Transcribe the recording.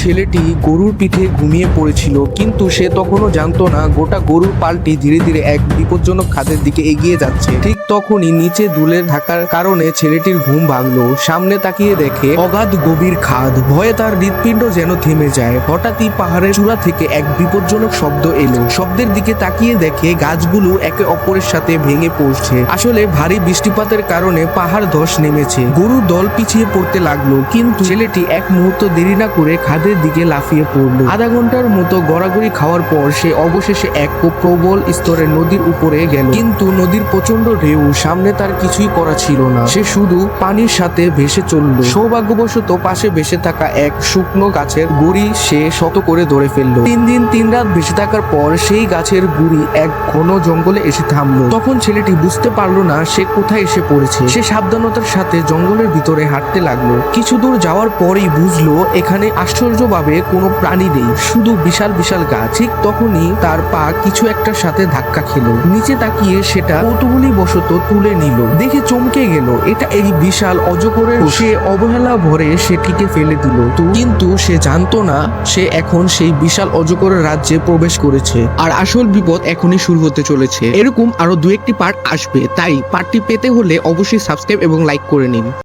ছেলেটি গরুর পিঠে ঘুমিয়ে পড়েছিল, কিন্তু সে তখনও জানতো না গোটা গরুর পালটি ধীরে ধীরে এক বিপজ্জনক খাদের দিকে এগিয়ে যাচ্ছে। ঠিক তখনই নিচে দুলের ঢাকার কারণে ছেলেটির ঘুম ভাঙলো। সামনে তাকিয়ে দেখে অগাধ গভীর খাদ। ভয়ে তার হৃৎপিণ্ড যেন থেমে যায়। হঠাৎই পাহাড়ের চূড়া থেকে এক বিপজ্জনক শব্দ এলো। শব্দের দিকে তাকিয়ে দেখে গাছগুলো একে অপরের সাথে ভেঙে পড়ছে। আসলে ভারী বৃষ্টিপাতের কারণে পাহাড় ধস নেমেছে। গরুর দল পিছিয়ে পড়তে লাগলো, কিন্তু ছেলেটি এক মুহূর্ত দেরি না করে খাদের দিকে লাফিয়ে পড়লো। আধা ঘন্টার মতো গড়াগড়ি খাওয়ার পর সে অবশেষে এক প্রবল স্তরে নদীর উপরে গেল। কিন্তু নদীর প্রচন্ড ঢেউ, সামনে তার কিছুই করা ছিল না। সে শুধু পানির সাথে ভেসে চলল। সৌভাগ্যবশত পাশে ভেসে থাকা এক শুকনো গাছের গুড়ি সে শত করে ধরে ফেললো। 3 দিন 3 রাত ভেসে থাকার পর সেই গাছের গুড়ি এক ঘন জঙ্গলে এসে থামলো। তখন ছেলেটি বুঝতে পারলো না সে কোথায় এসে পড়েছে। সে সাবধানতার সাথে জঙ্গলের ভিতরে হাঁটতে লাগলো। কিছু দূর যাওয়ার পরেই বুঝলো এখানে আশ্চর্যভাবে কোনো প্রাণী নেই, শুধু বিশাল বিশাল গাছ। ঠিক তখনই তার পা কিছু একটার সাথে ধাক্কা খেলো। নিচে তাকিয়ে সেটা কৌতূহলী বশত তুলে নিল। দেখে চমকে গেল, এটা এই বিশাল অজগরের। সে অবহেলা ভরে সেটিকে ফেলে দিল। কিন্তু সে জানতো না সে এখন সেই বিশাল অজগরের রাজ্যে প্রবেশ করেছে। আর আসল বিপদ এখনই শুরু হতে চলেছে। এরকম আরো 2-1টি পার্ট আসবে, তাই পার্টটি পেতে হলে অবশ্যই সাবস্ক্রাইব এবং লাইক করে নিন।